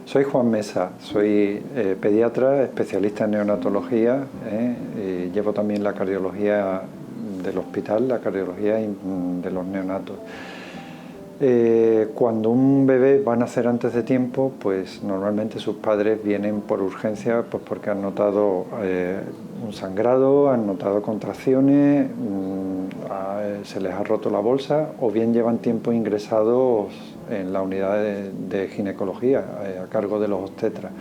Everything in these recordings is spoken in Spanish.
Soy Juan Mesa, soy pediatra, especialista en neonatología, llevo también la cardiología del hospital, la cardiología de los neonatos. Cuando un bebé va a nacer antes de tiempo, pues normalmente sus padres vienen por urgencia, pues porque han notado un sangrado, han notado contracciones, se les ha roto la bolsa, o bien llevan tiempo ingresados en la unidad de ginecología a cargo de los obstetras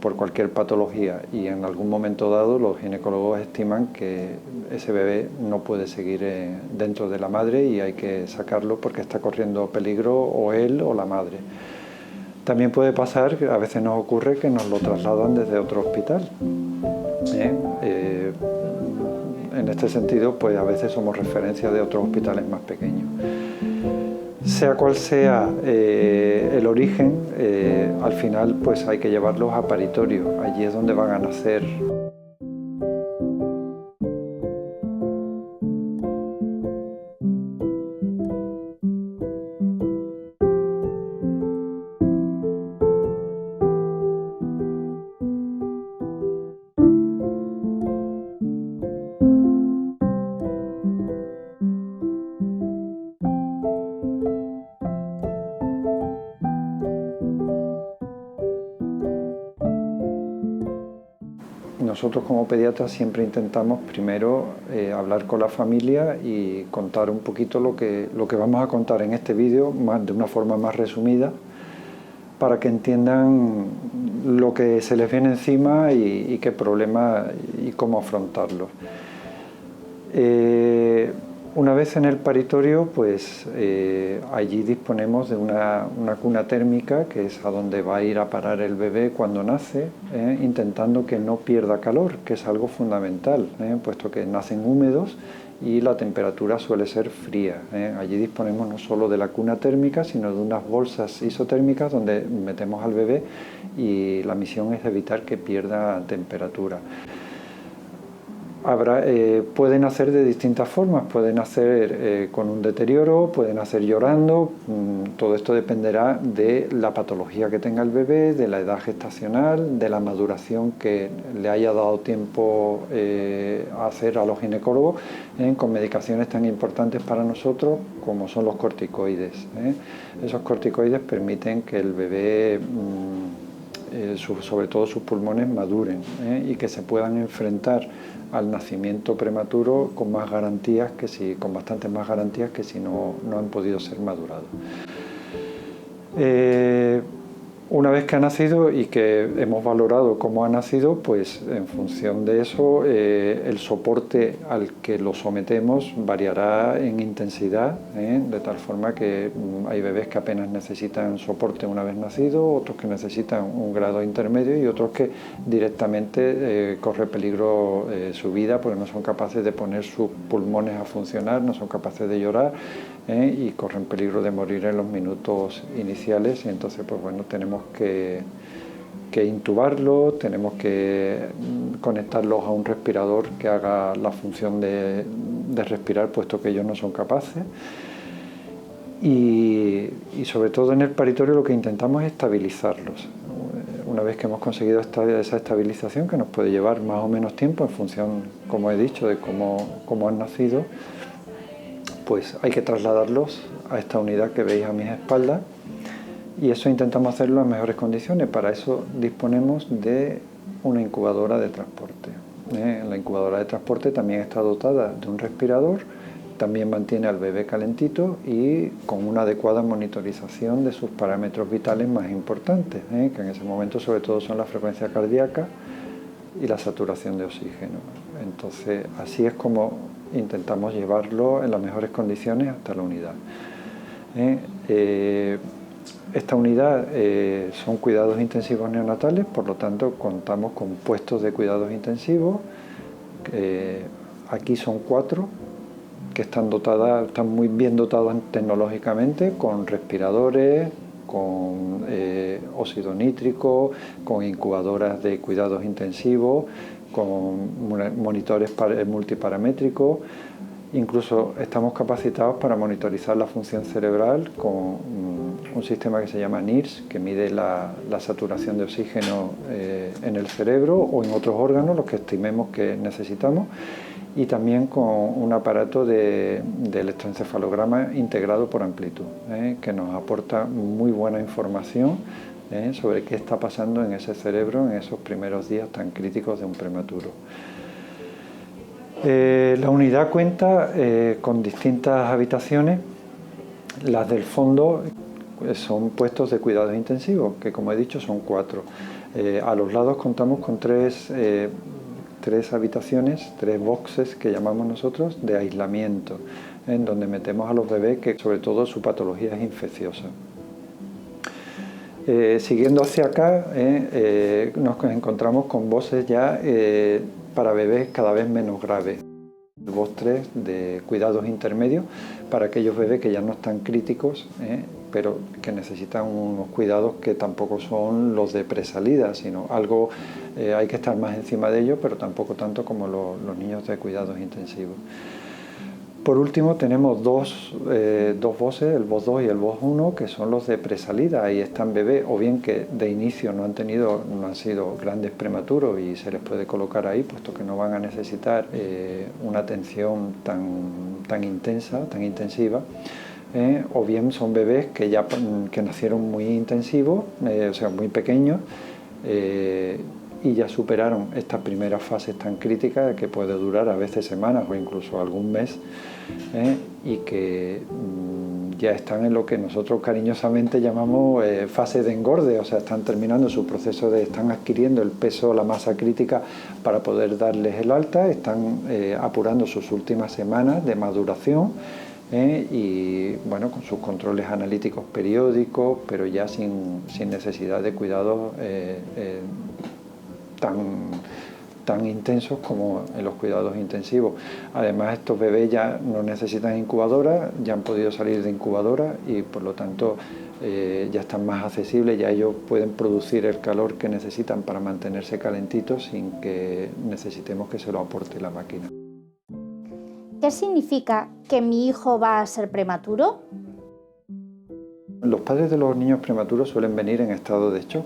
por cualquier patología, y en algún momento dado los ginecólogos estiman que ese bebé no puede seguir dentro de la madre y hay que sacarlo porque está corriendo peligro o él o la madre. También puede pasar, a veces nos ocurre que nos lo trasladan desde otro hospital. En este sentido, pues a veces somos referencia de otros hospitales más pequeños. Sea cual sea el origen, al final pues hay que llevarlos a paritorio, allí es donde van a nacer. Nosotros como pediatras siempre intentamos primero hablar con la familia y contar un poquito lo que vamos a contar en este vídeo de una forma más resumida, para que entiendan lo que se les viene encima y qué problema y cómo afrontarlo. Una vez en el paritorio, pues allí disponemos de una cuna térmica, que es a donde va a ir a parar el bebé cuando nace, intentando que no pierda calor, que es algo fundamental, puesto que nacen húmedos y la temperatura suele ser fría. Allí disponemos no solo de la cuna térmica, sino de unas bolsas isotérmicas donde metemos al bebé, y la misión es evitar que pierda temperatura. Pueden nacer de distintas formas, pueden nacer con un deterioro, pueden nacer llorando. Todo esto dependerá de la patología que tenga el bebé, de la edad gestacional, de la maduración que le haya dado tiempo a hacer a los ginecólogos, con medicaciones tan importantes para nosotros como son los corticoides. Esos corticoides permiten que el bebé, sobre todo sus pulmones, maduren y que se puedan enfrentar al nacimiento prematuro con más garantías con bastantes más garantías que si no han podido ser madurados. Una vez que ha nacido y que hemos valorado cómo ha nacido, pues en función de eso el soporte al que lo sometemos variará en intensidad, de tal forma que hay bebés que apenas necesitan soporte una vez nacido, otros que necesitan un grado intermedio y otros que directamente corre peligro su vida porque no son capaces de poner sus pulmones a funcionar, no son capaces de llorar y corren peligro de morir en los minutos iniciales, y entonces pues bueno, tenemos que intubarlos, tenemos que conectarlos a un respirador que haga la función de respirar, puesto que ellos no son capaces. Y sobre todo en el paritorio lo que intentamos es estabilizarlos. Una vez que hemos conseguido esa estabilización, que nos puede llevar más o menos tiempo en función, como he dicho, de cómo han nacido, pues hay que trasladarlos a esta unidad que veis a mis espaldas, y eso intentamos hacerlo en mejores condiciones. Para eso disponemos de una incubadora de transporte. La incubadora de transporte también está dotada de un respirador, también mantiene al bebé calentito y con una adecuada monitorización de sus parámetros vitales más importantes, que en ese momento sobre todo son la frecuencia cardíaca y la saturación de oxígeno. Entonces así es como intentamos llevarlo en las mejores condiciones hasta la unidad. Esta unidad son cuidados intensivos neonatales, por lo tanto contamos con puestos de cuidados intensivos. Aquí son 4 que están muy bien dotados tecnológicamente, con respiradores, con óxido nítrico, con incubadoras de cuidados intensivos, con monitores multiparamétricos. Incluso estamos capacitados para monitorizar la función cerebral con un sistema que se llama NIRS, que mide la saturación de oxígeno en el cerebro o en otros órganos, los que estimemos que necesitamos, y también con un aparato de electroencefalograma integrado por amplitud, que nos aporta muy buena información sobre qué está pasando en ese cerebro en esos primeros días tan críticos de un prematuro. La unidad cuenta con distintas habitaciones. Las del fondo son puestos de cuidados intensivos, que como he dicho son 4. A los lados contamos con tres habitaciones, 3 boxes que llamamos nosotros de aislamiento, en donde metemos a los bebés que sobre todo su patología es infecciosa. Siguiendo hacia acá nos encontramos con boxes ya para bebés cada vez menos graves. El box 3 de cuidados intermedios para aquellos bebés que ya no están críticos, pero que necesitan unos cuidados que tampoco son los de presalida, sino algo, hay que estar más encima de ellos, pero tampoco tanto como los niños de cuidados intensivos. Por último tenemos dos boxes, el box 2 y el box 1, que son los de presalida. Ahí están bebés o bien que de inicio no han sido grandes prematuros y se les puede colocar ahí, puesto que no van a necesitar una atención tan intensiva, o bien son bebés que nacieron muy intensivos, o sea, muy pequeños, y ya superaron estas primeras fases tan críticas que puede durar a veces semanas o incluso algún mes, y que ya están en lo que nosotros cariñosamente llamamos fase de engorde, o sea, están terminando su proceso están adquiriendo el peso, la masa crítica para poder darles el alta, están apurando sus últimas semanas de maduración, y bueno, con sus controles analíticos periódicos, pero ya sin necesidad de cuidados tan intensos como en los cuidados intensivos. Además, estos bebés ya no necesitan incubadora, ya han podido salir de incubadora y por lo tanto ya están más accesibles, ya ellos pueden producir el calor que necesitan para mantenerse calentitos sin que necesitemos que se lo aporte la máquina. ¿Qué significa que mi hijo va a ser prematuro? Los padres de los niños prematuros suelen venir en estado de shock.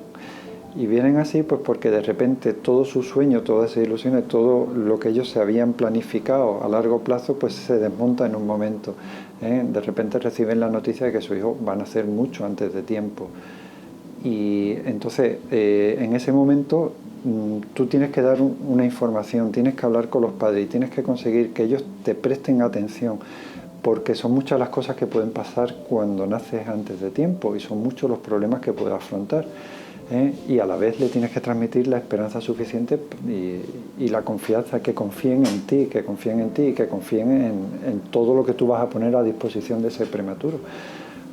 Y vienen así pues porque de repente todo su sueño, todas esas ilusiones, todo lo que ellos se habían planificado a largo plazo pues se desmonta en un momento. De repente reciben la noticia de que su hijo va a nacer mucho antes de tiempo. Y entonces en ese momento tú tienes que dar una información, tienes que hablar con los padres y tienes que conseguir que ellos te presten atención, porque son muchas las cosas que pueden pasar cuando naces antes de tiempo y son muchos los problemas que puedes afrontar. Y a la vez le tienes que transmitir la esperanza suficiente y la confianza, que confíen en ti, que confíen en ti y que confíen en todo lo que tú vas a poner a disposición de ese prematuro,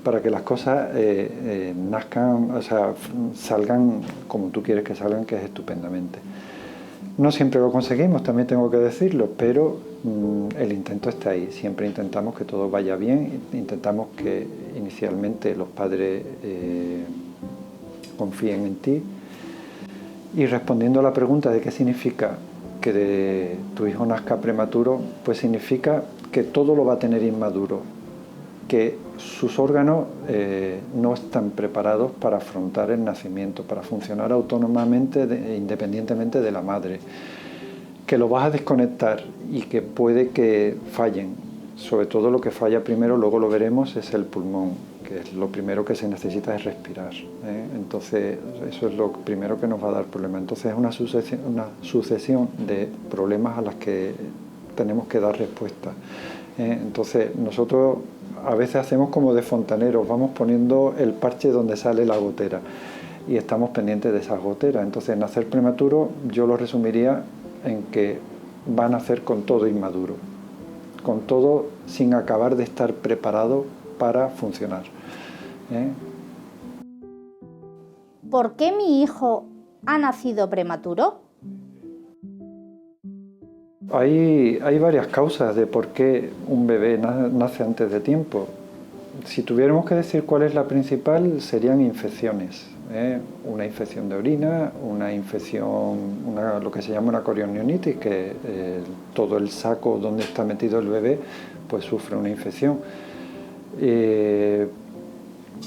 para que las cosas nazcan, o sea, salgan como tú quieres que salgan, que es estupendamente. No siempre lo conseguimos, también tengo que decirlo, pero el intento está ahí. Siempre intentamos que todo vaya bien, intentamos que inicialmente los padres confíen en ti. Y respondiendo a la pregunta de qué significa que tu hijo nazca prematuro, pues significa que todo lo va a tener inmaduro, que sus órganos no están preparados para afrontar el nacimiento, para funcionar autónomamente, independientemente de la madre, que lo vas a desconectar y que puede que fallen. Sobre todo lo que falla primero, luego lo veremos, es el pulmón, que es lo primero que se necesita es respirar. Entonces eso es lo primero que nos va a dar problemas. Entonces es una sucesión de problemas a las que tenemos que dar respuesta. Entonces nosotros a veces hacemos como de fontaneros, vamos poniendo el parche donde sale la gotera y estamos pendientes de esas goteras. Entonces nacer prematuro yo lo resumiría en que va a nacer con todo inmaduro, con todo sin acabar de estar preparado para funcionar. ¿Por qué mi hijo ha nacido prematuro? Hay varias causas de por qué un bebé nace antes de tiempo. Si tuviéramos que decir cuál es la principal, serían infecciones. Una infección de orina, una infección, lo que se llama una corionionitis, que todo el saco donde está metido el bebé pues sufre una infección.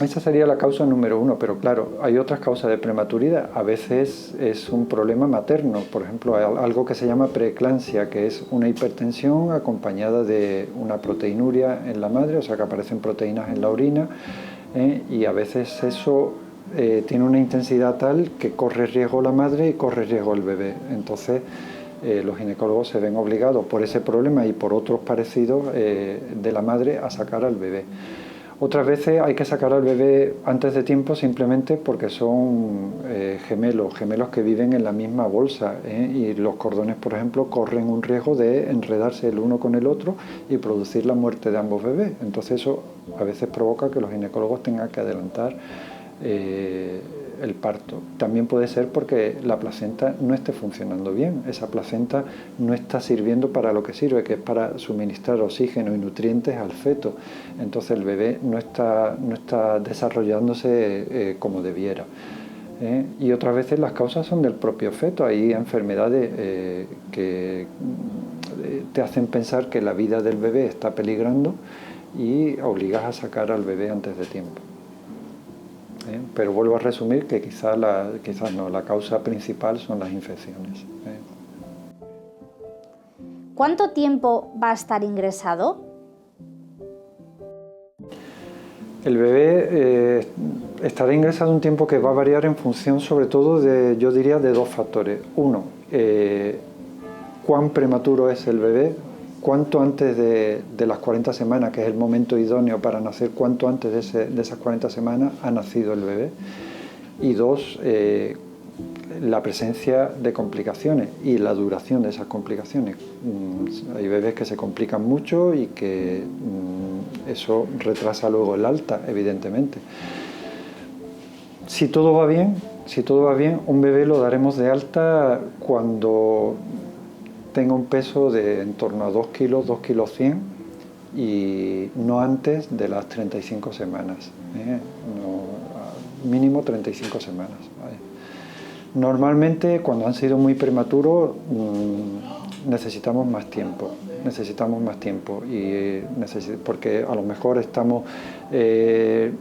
Esa sería la causa número 1, pero claro, hay otras causas de prematuridad. A veces es un problema materno, por ejemplo, algo que se llama preeclampsia, que es una hipertensión acompañada de una proteinuria en la madre, o sea que aparecen proteínas en la orina, y a veces eso tiene una intensidad tal que corre riesgo la madre y corre riesgo el bebé. Entonces, los ginecólogos se ven obligados por ese problema y por otros parecidos de la madre a sacar al bebé. Otras veces hay que sacar al bebé antes de tiempo simplemente porque son gemelos que viven en la misma bolsa, y los cordones, por ejemplo, corren un riesgo de enredarse el uno con el otro y producir la muerte de ambos bebés. Entonces eso a veces provoca que los ginecólogos tengan que adelantar el parto. También puede ser porque la placenta no esté funcionando bien, esa placenta no está sirviendo para lo que sirve, que es para suministrar oxígeno y nutrientes al feto. Entonces el bebé no está desarrollándose como debiera. Y otras veces las causas son del propio feto. Hay enfermedades que te hacen pensar que la vida del bebé está peligrando y obligas a sacar al bebé antes de tiempo. Pero vuelvo a resumir que quizás no, la causa principal son las infecciones. ¿Cuánto tiempo va a estar ingresado? El bebé estará ingresado un tiempo que va a variar en función sobre todo yo diría, de dos factores. Uno, cuán prematuro es el bebé, cuánto antes de las 40 semanas, que es el momento idóneo para nacer, cuánto antes de esas 40 semanas ha nacido el bebé. Y dos, la presencia de complicaciones y la duración de esas complicaciones. Hay bebés que se complican mucho y que eso retrasa luego el alta, evidentemente. Si todo va bien, un bebé lo daremos de alta cuando tenga un peso de en torno a 2 kilos, 2 kilos 100, y no antes de las 35 semanas, mínimo 35 semanas. ¿Vale? Normalmente cuando han sido muy prematuros necesitamos más tiempo, porque a lo mejor estamos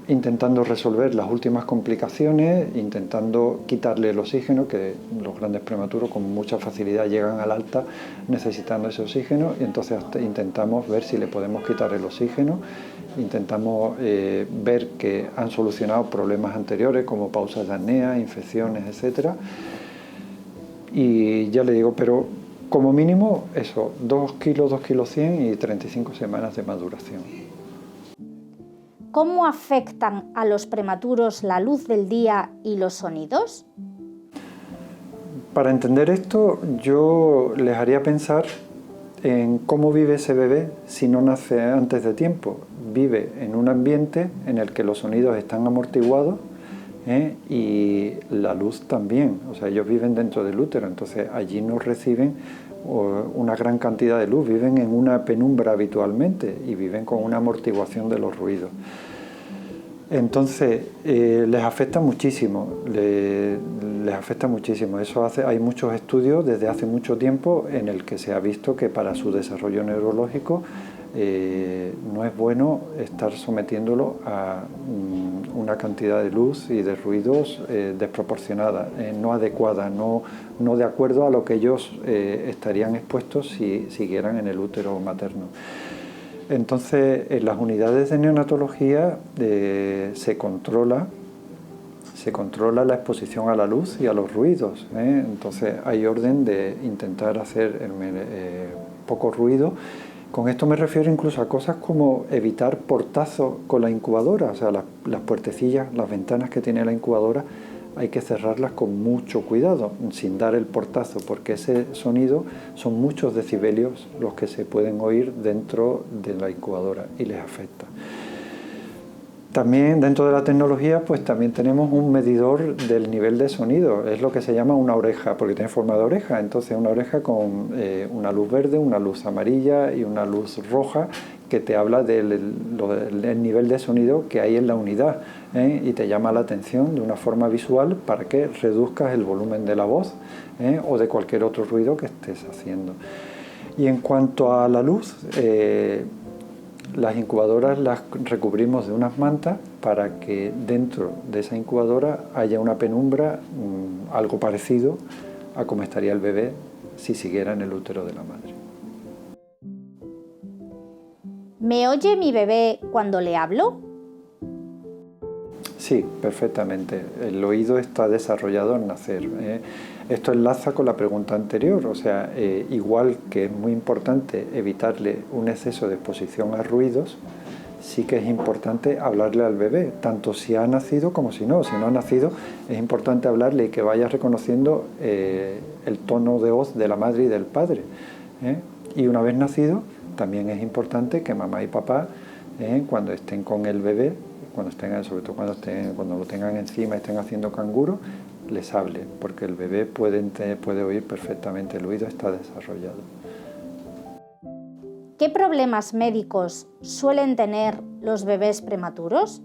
intentando resolver las últimas complicaciones, intentando quitarle el oxígeno, que los grandes prematuros con mucha facilidad llegan al alta necesitando ese oxígeno, y entonces intentamos ver si le podemos quitar el oxígeno, intentamos ver que han solucionado problemas anteriores como pausas de apnea, infecciones, etc. Y ya le digo, pero como mínimo eso, 2 kilos, 2 kilos 100 y 35 semanas de maduración. ¿Cómo afectan a los prematuros la luz del día y los sonidos? Para entender esto, yo les haría pensar en cómo vive ese bebé si no nace antes de tiempo. Vive en un ambiente en el que los sonidos están amortiguados, y la luz también, o sea, ellos viven dentro del útero, entonces allí no reciben una gran cantidad de luz, viven en una penumbra habitualmente y viven con una amortiguación de los ruidos. Entonces les afecta muchísimo, les afecta muchísimo. Hay muchos estudios desde hace mucho tiempo en el que se ha visto que para su desarrollo neurológico no es bueno estar sometiéndolo a una cantidad de luz y de ruidos desproporcionada, no adecuada, no de acuerdo a lo que ellos estarían expuestos si siguieran en el útero materno. Entonces, en las unidades de neonatología se controla la exposición a la luz y a los ruidos, Entonces hay orden de intentar hacer poco ruido. Con esto me refiero incluso a cosas como evitar portazos con la incubadora, o sea, las puertecillas, las ventanas que tiene la incubadora, hay que cerrarlas con mucho cuidado, sin dar el portazo, porque ese sonido son muchos decibelios los que se pueden oír dentro de la incubadora y les afecta. También dentro de la tecnología pues también tenemos un medidor del nivel de sonido, es lo que se llama una oreja, porque tiene forma de oreja, entonces una oreja con una luz verde, una luz amarilla y una luz roja que te habla del nivel de sonido que hay en la unidad, y te llama la atención de una forma visual para que reduzcas el volumen de la voz o de cualquier otro ruido que estés haciendo. Y en cuanto a la luz las incubadoras las recubrimos de unas mantas para que dentro de esa incubadora haya una penumbra, algo parecido a cómo estaría el bebé si siguiera en el útero de la madre. ¿Me oye mi bebé cuando le hablo? Sí, perfectamente. El oído está desarrollado al nacer. Esto enlaza con la pregunta anterior, o sea, igual que es muy importante evitarle un exceso de exposición a ruidos, sí que es importante hablarle al bebé, tanto si ha nacido como si no. Si no ha nacido, es importante hablarle y que vaya reconociendo el tono de voz de la madre y del padre. Y una vez nacido, también es importante que mamá y papá, cuando estén con el bebé, sobre todo cuando lo tengan encima y estén haciendo canguro, les hable, porque el bebé puede oír perfectamente, el oído está desarrollado. ¿Qué problemas médicos suelen tener los bebés prematuros?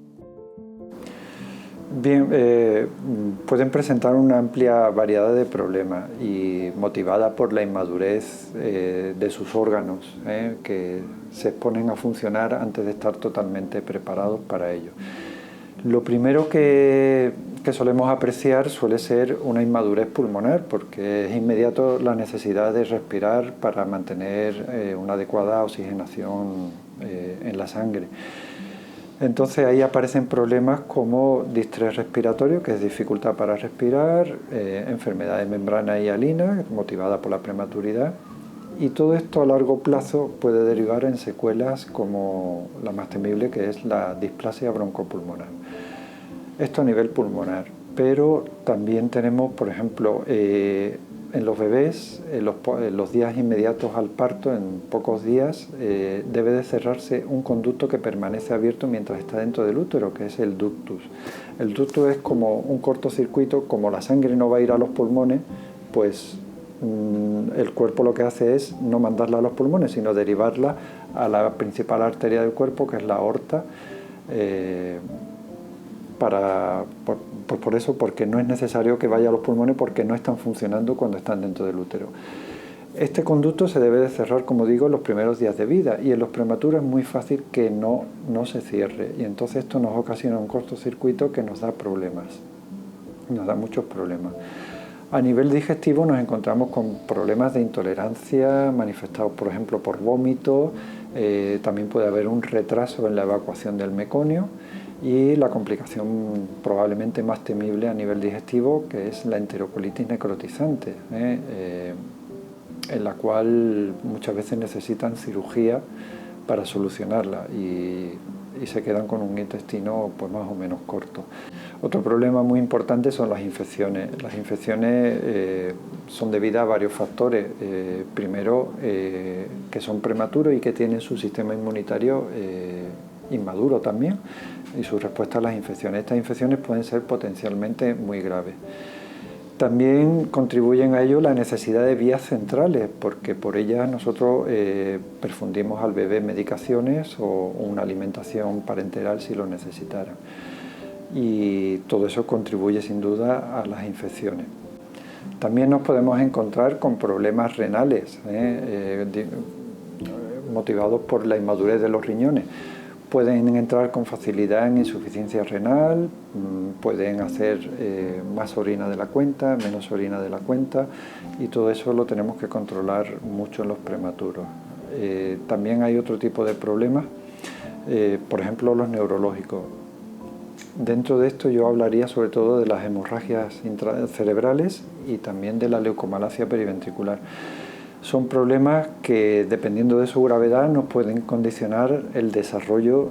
Bien, pueden presentar una amplia variedad de problemas y motivada por la inmadurez de sus órganos, que se exponen a funcionar antes de estar totalmente preparados para ello. Lo primero que solemos apreciar suele ser una inmadurez pulmonar, porque es inmediato la necesidad de respirar para mantener una adecuada oxigenación en la sangre. Entonces ahí aparecen problemas como distrés respiratorio, que es dificultad para respirar, enfermedad de membrana hialina, motivada por la prematuridad, y todo esto a largo plazo puede derivar en secuelas como la más temible, que es la displasia broncopulmonar. Esto a nivel pulmonar, pero también tenemos, por ejemplo, en los bebés, en los días inmediatos al parto, en pocos días, debe de cerrarse un conducto que permanece abierto mientras está dentro del útero, que es el ductus. El ductus es como un cortocircuito, como la sangre no va a ir a los pulmones, pues el cuerpo lo que hace es no mandarla a los pulmones, sino derivarla a la principal arteria del cuerpo, que es la aorta, por eso, porque no es necesario que vaya a los pulmones, porque no están funcionando cuando están dentro del útero. Este conducto se debe de cerrar, como digo, en los primeros días de vida, y en los prematuros es muy fácil que no se cierre, y entonces esto nos ocasiona un cortocircuito que nos da problemas, nos da muchos problemas. A nivel digestivo nos encontramos con problemas de intolerancia manifestados, por ejemplo, por vómito. También puede haber un retraso en la evacuación del meconio, y la complicación probablemente más temible a nivel digestivo, que es la enterocolitis necrotizante, en la cual muchas veces necesitan cirugía para solucionarla y se quedan con un intestino pues más o menos corto. Otro problema muy importante son las infecciones. Las infecciones son debidas a varios factores. Primero, que son prematuros y que tienen su sistema inmunitario inmaduro también, y su respuesta a las infecciones. Estas infecciones pueden ser potencialmente muy graves. También contribuyen a ello la necesidad de vías centrales, porque por ellas nosotros perfundimos al bebé medicaciones o una alimentación parenteral si lo necesitara. Y todo eso contribuye sin duda a las infecciones. También nos podemos encontrar con problemas renales, motivados por la inmadurez de los riñones. Pueden entrar con facilidad en insuficiencia renal, pueden hacer más orina de la cuenta, menos orina de la cuenta, y todo eso lo tenemos que controlar mucho en los prematuros. También hay otro tipo de problemas, por ejemplo los neurológicos. Dentro de esto yo hablaría sobre todo de las hemorragias intracerebrales y también de la leucomalacia periventricular. Son problemas que, dependiendo de su gravedad, nos pueden condicionar el desarrollo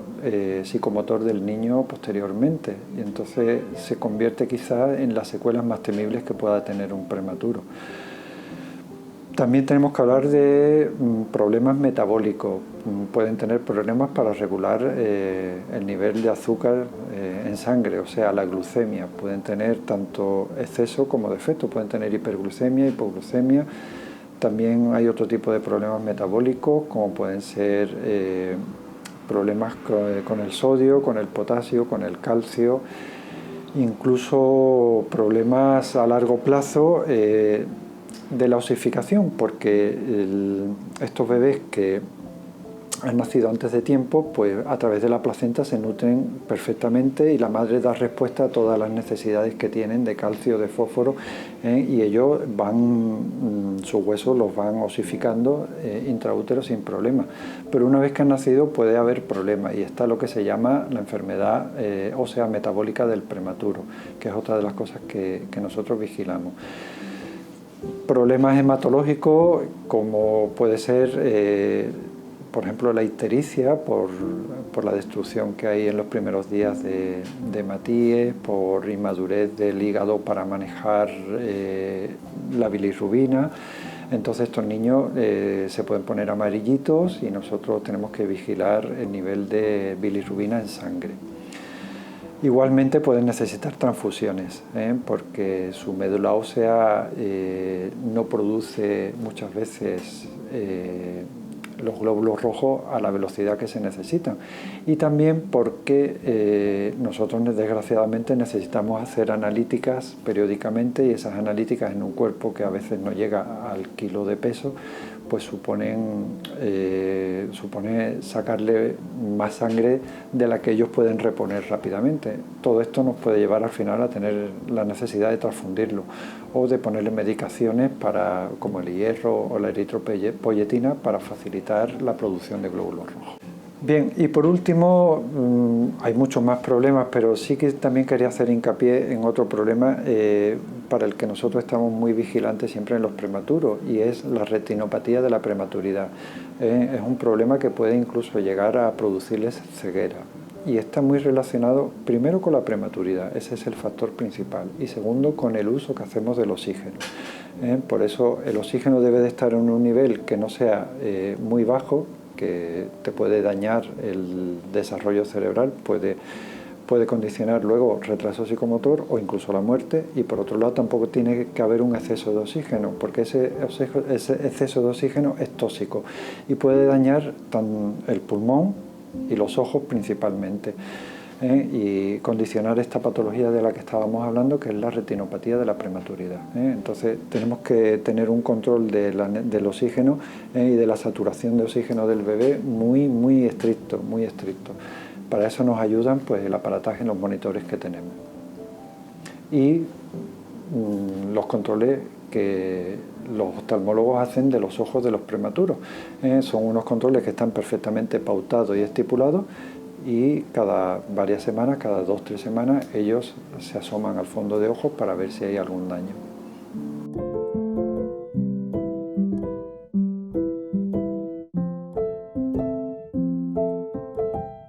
psicomotor del niño posteriormente, y entonces se convierte quizá en las secuelas más temibles que pueda tener un prematuro. También tenemos que hablar de problemas metabólicos. Pueden tener problemas para regular el nivel de azúcar en sangre, o sea, la glucemia. Pueden tener tanto exceso como defecto, pueden tener hiperglucemia, hipoglucemia. También hay otro tipo de problemas metabólicos, como pueden ser problemas con el sodio, con el potasio, con el calcio, incluso problemas a largo plazo de la osificación, porque estos bebés que han nacido antes de tiempo, pues a través de la placenta se nutren perfectamente y la madre da respuesta a todas las necesidades que tienen de calcio, de fósforo, y ellos sus huesos los van osificando intraútero sin problema. Pero una vez que han nacido puede haber problemas y está lo que se llama la enfermedad ósea metabólica del prematuro, que es otra de las cosas que nosotros vigilamos. Problemas hematológicos como puede ser, por ejemplo, la ictericia por la destrucción que hay en los primeros días de Matías, por inmadurez del hígado para manejar la bilirrubina. Entonces estos niños se pueden poner amarillitos y nosotros tenemos que vigilar el nivel de bilirrubina en sangre. Igualmente pueden necesitar transfusiones, porque su médula ósea no produce muchas veces los glóbulos rojos a la velocidad que se necesitan. Y también porque nosotros desgraciadamente necesitamos hacer analíticas periódicamente y esas analíticas en un cuerpo que a veces no llega al kilo de peso, pues supone sacarle más sangre de la que ellos pueden reponer rápidamente. Todo esto nos puede llevar al final a tener la necesidad de transfundirlo o de ponerle medicaciones como el hierro o la eritropoyetina para facilitar la producción de glóbulos rojos. Bien, y por último, hay muchos más problemas, pero sí que también quería hacer hincapié en otro problema para el que nosotros estamos muy vigilantes siempre en los prematuros, y es la retinopatía de la prematuridad. Es un problema que puede incluso llegar a producirles ceguera. Y está muy relacionado primero con la prematuridad, ese es el factor principal, y segundo con el uso que hacemos del oxígeno. Por eso el oxígeno debe de estar en un nivel que no sea muy bajo, que te puede dañar el desarrollo cerebral, puede condicionar luego retraso psicomotor o incluso la muerte, y por otro lado tampoco tiene que haber un exceso de oxígeno, porque ese exceso de oxígeno es tóxico y puede dañar el pulmón y los ojos principalmente, y condicionar esta patología de la que estábamos hablando, que es la retinopatía de la prematuridad. Entonces tenemos que tener un control del oxígeno y de la saturación de oxígeno del bebé muy estricto, muy estricto. Para eso nos ayudan pues el aparataje en los monitores que tenemos y los controles que los oftalmólogos hacen de los ojos de los prematuros. Son unos controles que están perfectamente pautados y estipulados, y cada varias semanas, cada 2 o 3 semanas, ellos se asoman al fondo de ojos para ver si hay algún daño.